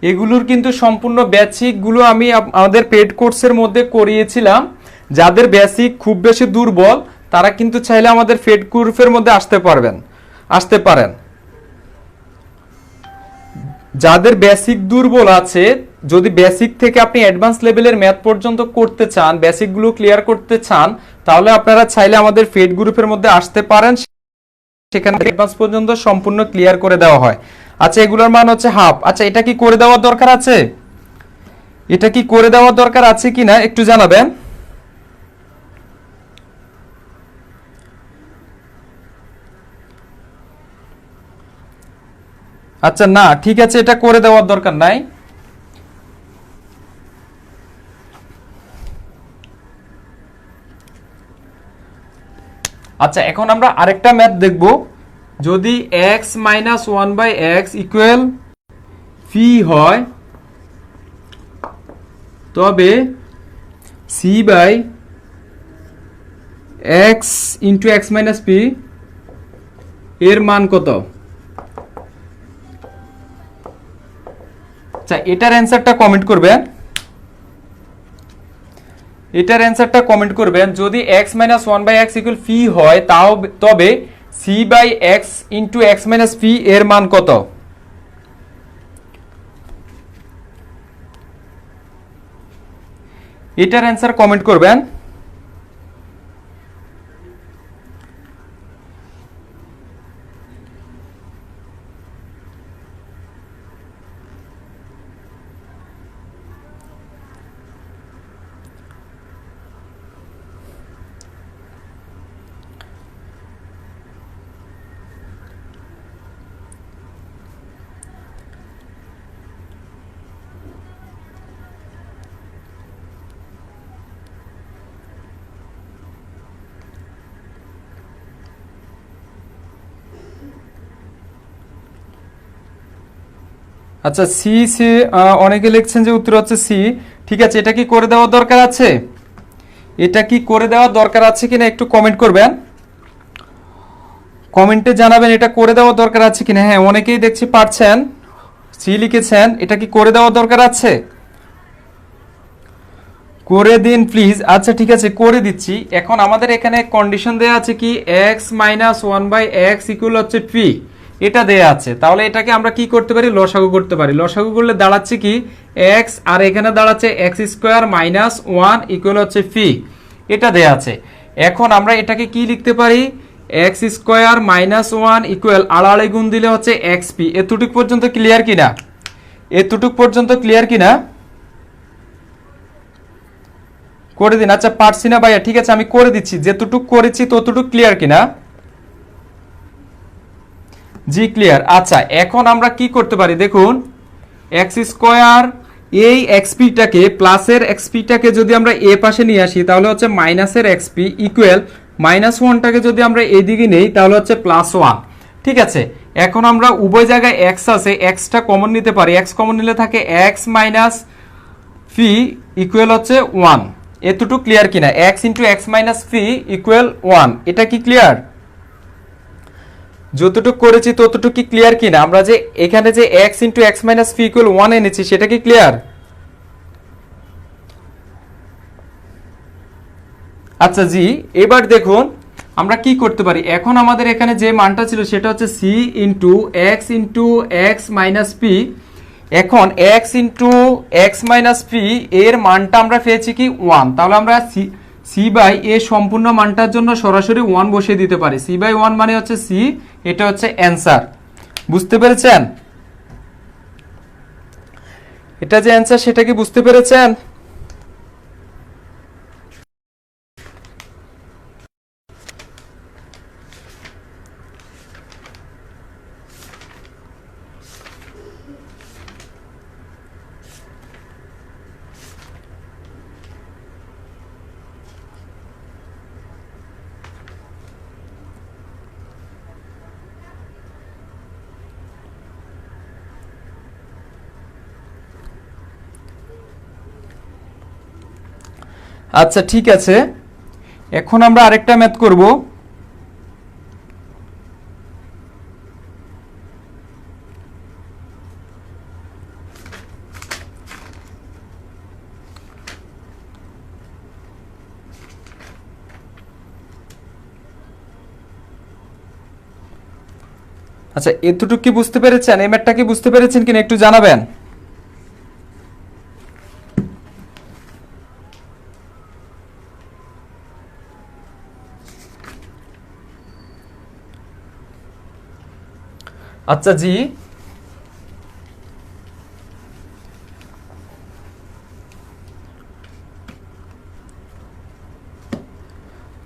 Speaker 1: এগুলোর কিন্তু সম্পূর্ণ বেসিকগুলো আমি আমাদের পেড কোর্সের মধ্যে করিয়েছিলাম। যাদের বেসিক খুব বেশি দুর্বল তারা কিন্তু চাইলে আমাদের পেড কোর্সের মধ্যে আসতে পারেন। যাদের বেসিক দুর্বল আছে, যদি বেসিক থেকে আপনি অ্যাডভান্স লেভেলের ম্যাথ পর্যন্ত করতে চান, বেসিকগুলো ক্লিয়ার করতে চান, তাহলে আপনারা চাইলে আমাদের পেড গ্রুপের মধ্যে আসতে পারেন। সেখানে অ্যাডভান্স পর্যন্ত সম্পূর্ণ ক্লিয়ার করে দেওয়া হয়। আচ্ছা এগুলোর মান হচ্ছে হাফ। আচ্ছা এটা কি করে দেওয়ার দরকার আছে? এটা কি করে দেওয়ার দরকার আছে কিনা একটু জানাবেন। আচ্ছা না ঠিক আছে, এটা করে দেওয়ার দরকার নাই। আচ্ছা এখন আমরা আরেকটা ম্যাথ দেখব। যদি x minus 1/x equal P হয়, তবে c by x into x minus p এর মান কত? আচ্ছা এটার অ্যান্সারটা কমেন্ট করবেন, এটার অ্যান্সারটা কমেন্ট করবেন। যদি x minus 1/x equal P হয়, তবে c by x into x minus p এর মান কত? এটার অ্যান্সার কমেন্ট করবেন। আচ্ছা সি সি অনেকে লিখছেন যে উত্তর হচ্ছে সি। ঠিক আছে, এটা কি করে দেওয়ার দরকার আছে? এটা কি করে দেওয়ার দরকার আছে কিনা একটু কমেন্ট করবেন, কমেন্টে জানাবেন এটা করে দেওয়ার দরকার আছে কিনা। হ্যাঁ অনেকেই দেখছি পারছেন, সি লিখেছেন। এটা কি করে দেওয়ার দরকার আছে? করে দিন প্লিজ। আচ্ছা ঠিক আছে করে দিচ্ছি। এখন আমাদের এখানে কন্ডিশন দেয়া আছে কি x মাইনাস 1/x ইকুয়াল হচ্ছে পি, এটা দেয়া আছে। তাহলে এটাকে আমরা কি করতে পারি? লসাগু করতে পারি। লসাগু করলে দাঁড়াচ্ছে কি x, আর এখানে দাঁড়াচ্ছে x স্কোয়ার মাইনাস 1 ইকুয়াল হচ্ছে পি, এটা দেয়া আছে। এখন আমরা এটাকে কি লিখতে পারি? x স্কোয়ার মাইনাস 1 ইকুয়াল আড়াআড়ি গুণ দিলে হচ্ছে xp। এতটুক পর্যন্ত ক্লিয়ার কিনা? এতটুক পর্যন্ত ক্লিয়ার কিনা? করে দিন। আচ্ছা পারছি না ভাইয়া, ঠিক আছে আমি করে দিচ্ছি। যেতটুক করেছি ততটুক ক্লিয়ার কিনা? জি ক্লিয়ার। আচ্ছা এখন আমরা কি করতে পারি দেখুন, এক্স স্কোয়ার এই এক্সপিটাকে প্লাসের এক্সপিটাকে যদি আমরা এ পাশে নিয়ে আসি তাহলে হচ্ছে মাইনাসের এক্সপি ইকুয়াল মাইনাস 1টাকে যদি আমরা এদিকে নেই তাহলে হচ্ছে প্লাস 1। ঠিক আছে, এখন আমরা উভয় জায়গায় এক্স আছে, এক্সটা কমন নিতে পারি। এক্স কমন নিলে থাকে এক্স মাইনাস পি ইকুয়াল হচ্ছে 1। এতটুকু ক্লিয়ার কিনা? X into x minus P equal 1, এটা কি ক্লিয়ার? যতটুকু করেছি ততটুকু কি ক্লিয়ার কিনা? আমরা যে এখানে যে x into x minus P equal 1 এনেছি সেটা কি ক্লিয়ার? আচ্ছা জি, এবার দেখুন আমরা কি করতে পারি। এখন আমাদের এখানে যে মানটা ছিল সেটা হচ্ছে c into x minus P. এখন x into x minus p এর মানটা আমরা পেয়েছি কি 1। তাহলে আমরা সি বাই এ সম্পূর্ণ মানটার জন্য সরাসরি 1 বসিয়ে দিতে পারি। সি বাই 1 মানে হচ্ছে সি, এটা হচ্ছে অ্যান্সার। বুঝতে পেরেছেন? এটা যে অ্যান্সার সেটা কি বুঝতে পেরেছেন? আচ্ছা ঠিক আছে, এখন আমরা আরেকটা ম্যাথ করব। আচ্ছা এতটুকু কি বুঝতে পেরেছেন? এই ম্যাথটা কি বুঝতে পেরেছেন কিনা একটু জানাবেন। আচ্ছা জি,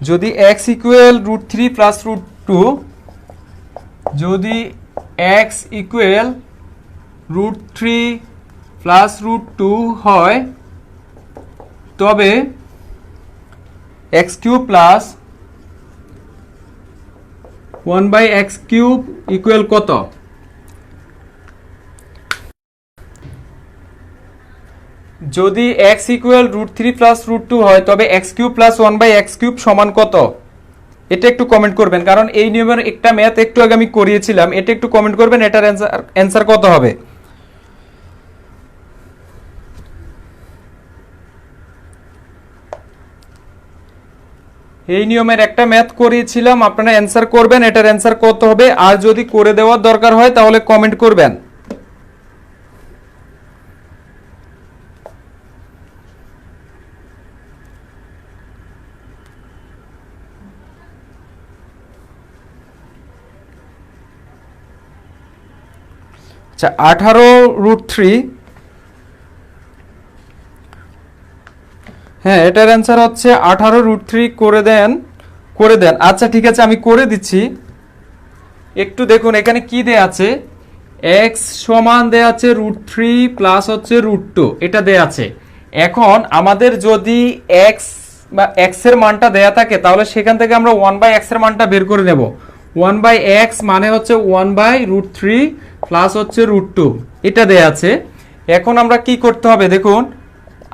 Speaker 1: যদি x ইকুয়াল √3 প্লাস √2, যদি x ইকুয়াল √3 প্লাস √2 হয়, তবে x cube plus 1/x cube equal কত? যদি x ইকুয়াল √3 প্লাস √2 হয়, তবে x cube plus 1/x cube সমান কত? এটা একটু কমেন্ট করবেন, কারণ এই নিয়মের একটা ম্যাথ একটু আগে আমি করিয়েছিলাম। এটা একটু কমেন্ট করবেন, এটার অ্যান্সার কত হবে। এই নিয়মের একটা ম্যাথ করিয়েছিলাম, আপনারা অ্যান্সার করবেন, এটার অ্যান্সার কত হবে। আর যদি করে দেওয়ার দরকার হয় তাহলে কমেন্ট করবেন। আচ্ছা 18√3, হ্যাঁ এটার অ্যান্সার হচ্ছে 18√3 করে দেন। আচ্ছা ঠিক আছে, আমি করে দিচ্ছি। একটু দেখুন এখানে কি দেয়া আছে। x সমান দেয়া আছে √3 প্লাস হচ্ছে √2, এটা দেয়া আছে। এখন আমাদের যদি x বা x এর মানটা দেয়া থাকে, তাহলে সেখান থেকে আমরা 1/x এর মানটা বের করে নেব। 1/x মানে হচ্ছে 1/√3 প্লাস হচ্ছে √2, এটা দেয়া আছে। এখন আমরা কি করতে হবে দেখুন,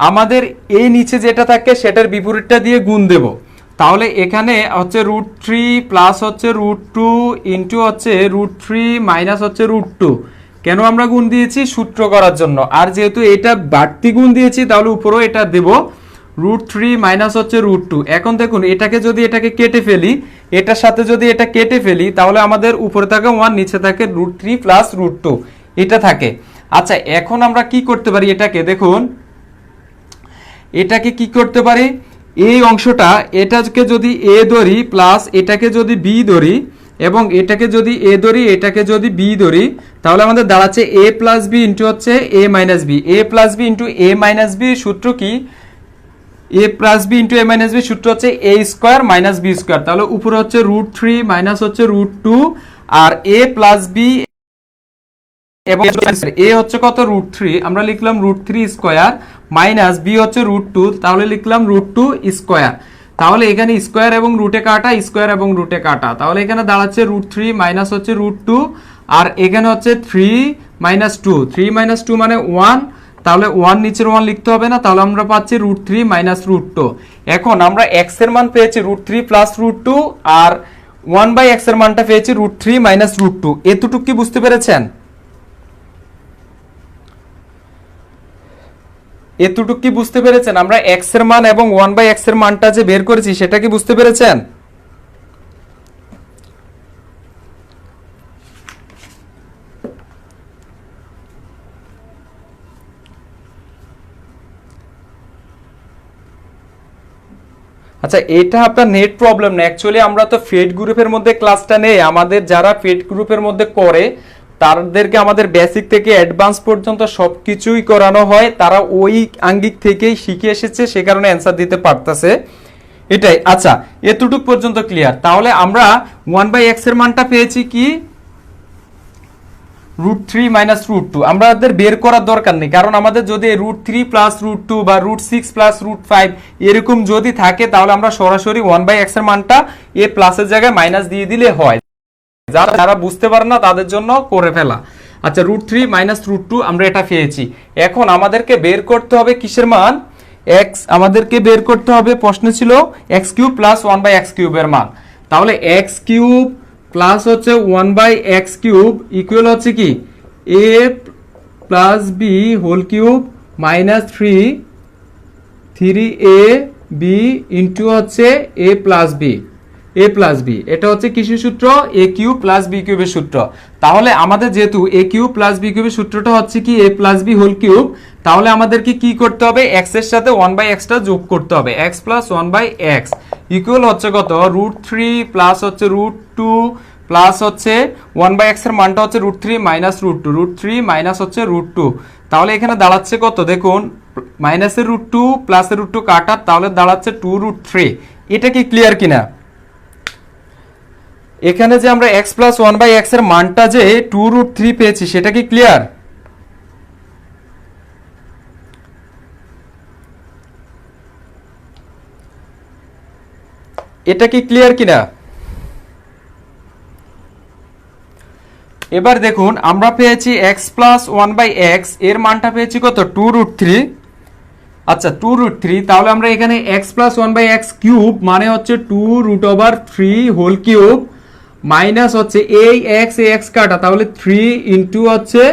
Speaker 1: আমাদের এই নিচে যেটা থাকে সেটার বিপরীতটা দিয়ে গুণ দেব। তাহলে এখানে হচ্ছে √3 প্লাস হচ্ছে √2 ইন্টু হচ্ছে √3 মাইনাস হচ্ছে √2। কেন আমরা গুণ দিয়েছি? সূত্র করার জন্য। আর যেহেতু এটা বাড়তি গুণ দিয়েছি, তাহলে উপরেও এটা দেব √3 মাইনাস হচ্ছে √2। এখন দেখুন এটাকে যদি এটাকে কেটে ফেলি, এটার সাথে যদি এটা কেটে ফেলি, তাহলে আমাদের উপরে থাকে 1, নিচে থাকে √3 প্লাস √2, এটা থাকে। আচ্ছা এখন আমরা কি করতে পারি, এটাকে দেখুন, এটাকে কি করতে পারি, এই অংশটা, এটাকে যদি এ ধরি প্লাস এটাকে যদি বি ধরি, এবং এটাকে যদি এ ধরি এটাকে যদি বি ধরি, তাহলে আমাদের দাঁড়াচ্ছে এ প্লাস বি ইন্টু হচ্ছে এ মাইনাস বি। এ প্লাস বি ইন্টু এ মাইনাস বি সূত্র কি? এ প্লাস বি ইন্টু এ মাইনাস বি সূত্র হচ্ছে এ স্কোয়ার মাইনাস বি স্কোয়ার। তাহলে উপরে হচ্ছে √3 মাইনাস হচ্ছে √2, আর এ প্লাস বি এবং এ হচ্ছে কত? √3, আমরা লিখলাম √3 স্কয়ার, মাইনাস বি হচ্ছে √2, তাহলে লিখলাম √2 স্কয়ার। তাহলে এখানে স্কয়ার এবং রুটে কাটা, স্কয়ার এবং রুটে কাটা, তাহলে এখানে দাঁড়াচ্ছে √3 মাইনাস হচ্ছে √2, আর এখানে হচ্ছে 3 মাইনাস 2, 3 মাইনাস 2 মানে 1, তাহলে 1 নিচের 1 লিখতে হবে না, তাহলে আমরা পাচ্ছি √3 মাইনাস √2। এখন আমরা x এর মান পেয়েছি √3 প্লাস √2, আর 1/x এর মানটা পেয়েছি √3 মাইনাস √2। এতটুকু কি বুঝতে পেরেছেন? এতটুকু কি বুঝতে পেরেছেন? আমরা x এর মান এবং 1/x এর মানটা যে বের করেছি সেটা কি বুঝতে পেরেছেন? আচ্ছা, এটা আপনার নেট প্রবলেম না, অ্যাকচুয়ালি আমরা তো ফেড গ্রুপের মধ্যে ক্লাসটা নেই। আমাদের যারা ফেড গ্রুপের মধ্যে করে তাদেরকে আমাদের বেসিক থেকে অ্যাডভান্স পর্যন্ত সবকিছুই করানো হয়, তারা ওই আঙ্গিক থেকেই শিখে এসেছে, সে কারণে অ্যান্সার দিতে পারতেছে এটাই। আচ্ছা, এতটুক পর্যন্ত ক্লিয়ার। তাহলে আমরা 1/x এর মানটা পেয়েছি কি √3 - √2। আমাদের বের করার দরকার নেই, কারণ আমাদের যদি √3 + √2 বা √6 + √5 এরকম যদি থাকে তাহলে আমরা সরাসরি 1/x এর মানটা এ প্লাসের জায়গায় মাইনাস দিয়ে দিলে হয়। যারা বুঝতে পারে না তাদের জন্য করে ফেলা। আচ্ছা, √3 - √2 আমরা এটা পেয়েছি। এখন আমাদেরকে বের করতে হবে কিসের মান? x। আমাদেরকে বের করতে হবে, প্রশ্ন ছিল x³ + 1/x³ এর মান। তাহলে x³ প্লাস হচ্ছে 1/x³ ইকুয়াল হচ্ছে কি a + b whole cube minus 3a b into হচ্ছে a + b। এটা হচ্ছে কিসের সূত্র? a³ + b³ এর সূত্র। তাহলে আমাদের যেহেতু a³ + b³ এর সূত্রটা হচ্ছে কি a + b হোল কিউব, তাহলে আমাদেরকে কি করতে হবে? x এর সাথে 1/x টা যোগ করতে হবে। x + 1/x ইকুয়াল হচ্ছে কত? √3 প্লাস হচ্ছে √2 প্লাস হচ্ছে 1/x এর মানটা হচ্ছে √3 - √2, √3 মাইনাস হচ্ছে √2। তাহলে এখানে দাঁড়াচ্ছে কত? দেখুন, মাইনাসের √2 প্লাসের √2 কাটা, তাহলে দাঁড়াচ্ছে 2√3। এটা কি ক্লিয়ার কিনা? এখানে যে আমরা x + 1/x এর মানটা যে 2√3 পেয়েছি সেটা কি ক্লিয়ার? এটা কি ক্লিয়ার কিনা? এবার দেখুন, আমরা পেয়েছি x + 1/x এর মানটা পেয়েছি কত? 2√3। আচ্ছা, 2√3। তাহলে আমরা এখানে x + 1/x³ মানে হচ্ছে 2√3 হোল কিউব মাইনাস হচ্ছে এই x কাটা, তাহলে 3 ইন্টু হচ্ছে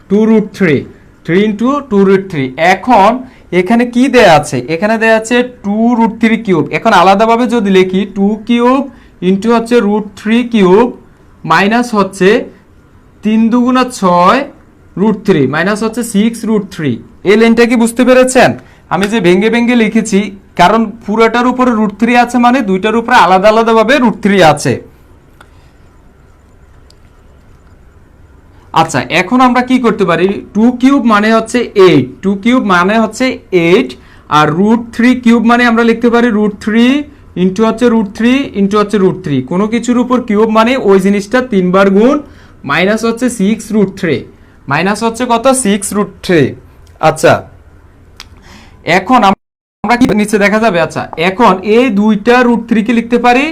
Speaker 1: 2√3, 3 ইন্টু 2√3। এখন এখানে কি দেয়া আছে? এখানে দেয়া আছে 2√3³। এখন আলাদাভাবে যদি লিখি 2³ ইন্টু হচ্ছে √3³ মাইনাস হচ্ছে 3 দুগুণা 6 √3 মাইনাস হচ্ছে 6√3। এই লাইনটা কি বুঝতে পেরেছেন? আমি যে ভেঙ্গে ভেঙ্গে লিখেছি, কারণ পুরোটার উপরে √3 আছে মানে দুইটার উপরে আলাদা আলাদাভাবে √3 আছে। আচ্ছা, এখন আমরা কি করতে পারি? 2³ মানে হচ্ছে 8, 2³ মানে হচ্ছে 8, আর √3³ মানে আমরা লিখতে পারি √3 ইন্টু হচ্ছে √3 ইন্টু হচ্ছে √3। কোনো কিছুর উপর কিউব মানে ওই জিনিসটা 3 বার গুণ, মাইনাস হচ্ছে 6√3, মাইনাস হচ্ছে কত? 6√3। আচ্ছা, এখন আমরা কি নিচে দেখা যাবে? আচ্ছা, এখন এই দুইটা √3 কে লিখতে পারি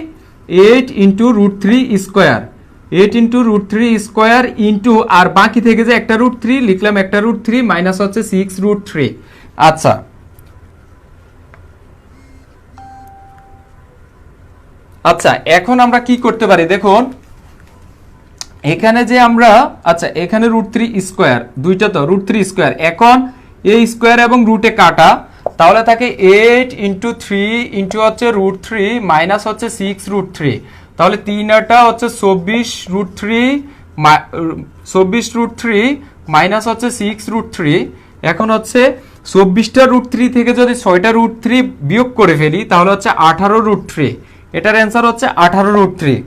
Speaker 1: 8 into √3 square, 8 into √3 square into, আর বাকি থেকে যে একটা √3 লিখলাম, একটা √3 মাইনাস হচ্ছে 6√3। আচ্ছা, আচ্ছা এখন আমরা কি করতে পারি? দেখুন এখানে যে আমরা, আচ্ছা এখানে √3 স্কোয়ার, দুইটা তো √3 স্কোয়ার, এখন এই স্কোয়ার এবং রুটে কাটা, তাহলে থাকে 8 ইন্টু 3 ইন্টু হচ্ছে √3 মাইনাস হচ্ছে 6√3। তাহলে 3 আটা হচ্ছে 24√3 মাইনাস হচ্ছে 6√3। এখন হচ্ছে 24টা √3 থেকে যদি 6টা √3 বিয়োগ করে ফেলি তাহলে হচ্ছে 18√3। এটার অ্যান্সার হচ্ছে 18√3।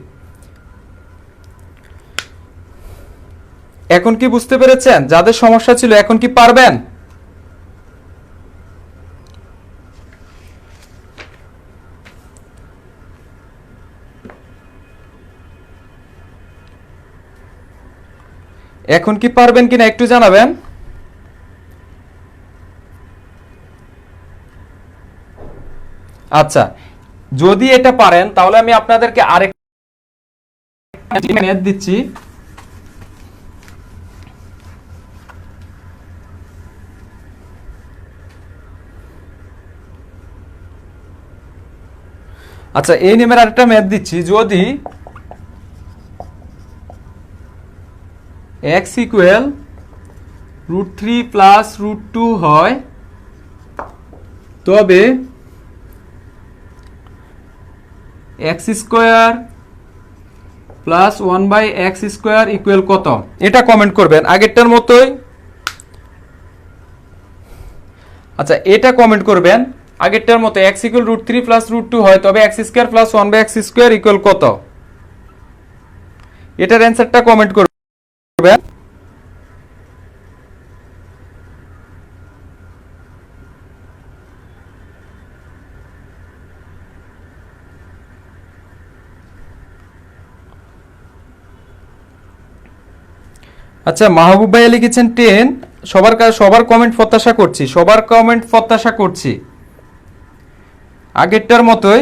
Speaker 1: এখন কি বুঝতে পেরেছেন? যাদের সমস্যা ছিল এখন কি পারবেন? এখন কি পারবেন কিনা একটু জানাবেন। আচ্ছা, যদি এটা পারেন তাহলে আমি আপনাদেরকে আরেকটা ম্যাথ দিচ্ছি। আচ্ছা, এই নেমের আরেকটা ম্যাথ দিচ্ছি। যদি x ইকুয়াল √3 প্লাস √2 হয় তবে x square plus 1/x² equal কত? এটা কমেন্ট করবেন আগেরটার মতোই। আচ্ছা, এটা কমেন্ট করবেন আগেরটার মতো x ইকুয়াল √3 প্লাস √2 হয়, তবে x square plus 1/x square equal কত? এটার অ্যানসারটা কমেন্ট করবেন। আচ্ছা, মাহবুব ভাইয়া লিখেছেন 10। সবার কমেন্ট প্রত্যাশা করছি, সবার কমেন্ট প্রত্যাশা করছি আগেরটার মতোই।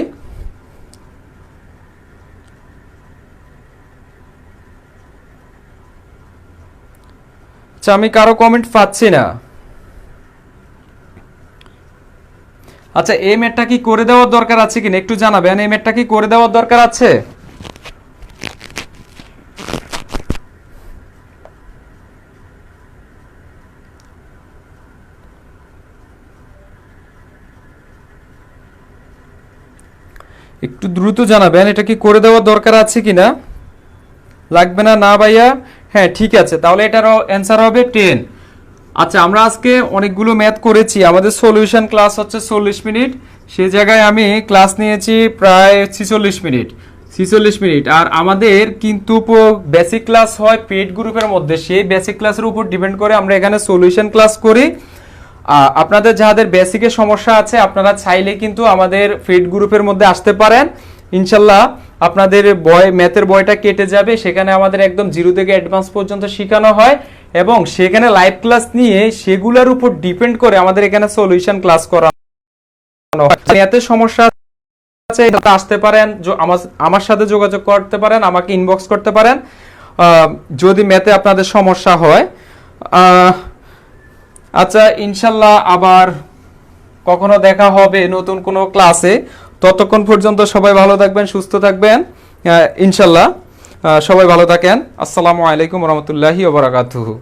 Speaker 1: আচ্ছা, আমি কারো কমেন্ট পাচ্ছি না। আচ্ছা, এই ম্যাথটা কি করে দেওয়ার দরকার আছে কিনা একটু জানাবেন। এই ম্যাথটা কি করে দেওয়ার দরকার আছে? একটু দ্রুত জানাবেন, এটা কি করে দেওয়ার দরকার আছে কিনা। লাগবে না? না ভাইয়া, হ্যাঁ ঠিক আছে, তাহলে এটার অ্যান্সার হবে 10। আচ্ছা, আমরা আজকে অনেকগুলো ম্যাথ করেছি, আমাদের সলিউশন ক্লাস হচ্ছে 40 মিনিট, সেই জায়গায় আমি ক্লাস নিয়েছি প্রায় 46 মিনিট। আর আমাদের কিন্তু বেসিক ক্লাস হয় পেড গ্রুপের মধ্যে, সেই বেসিক ক্লাসের উপর ডিপেন্ড করে আমরা এখানে সলিউশন ক্লাস করি। আপনাদের যাদের বেসিকে সমস্যা আছে আপনারা চাইলে কিন্তু আমাদের পেড গ্রুপের মধ্যে আসতে পারেন, ইনশাল্লাহ আপনাদের ম্যাথের বয়টা কেটে যাবে। সেখানে আমাদের একদম জিরো থেকে অ্যাডভান্স পর্যন্ত শেখানো হয় এবং সেখানে লাইভ ক্লাস নিয়ে সেগুলোর উপর ডিপেন্ড করে আমাদের এখানে সলিউশন ক্লাস করানো হয়। ম্যাথের সমস্যা আছে আসতে পারেন, আমার সাথে যোগাযোগ করতে পারেন, আমাকে ইনবক্স করতে পারেন যদি ম্যাথে আপনাদের সমস্যা হয়। আচ্ছা, ইনশাল্লাহ আবার কখনো দেখা হবে নতুন কোনো ক্লাসে। ততক্ষণ পর্যন্ত সবাই ভালো থাকবেন, সুস্থ থাকবেন ইনশাল্লাহ। সবাই ভালো থাকেন। আসসালামু আলাইকুম ওয়া রাহমাতুল্লাহি ওয়া বারাকাতুহু।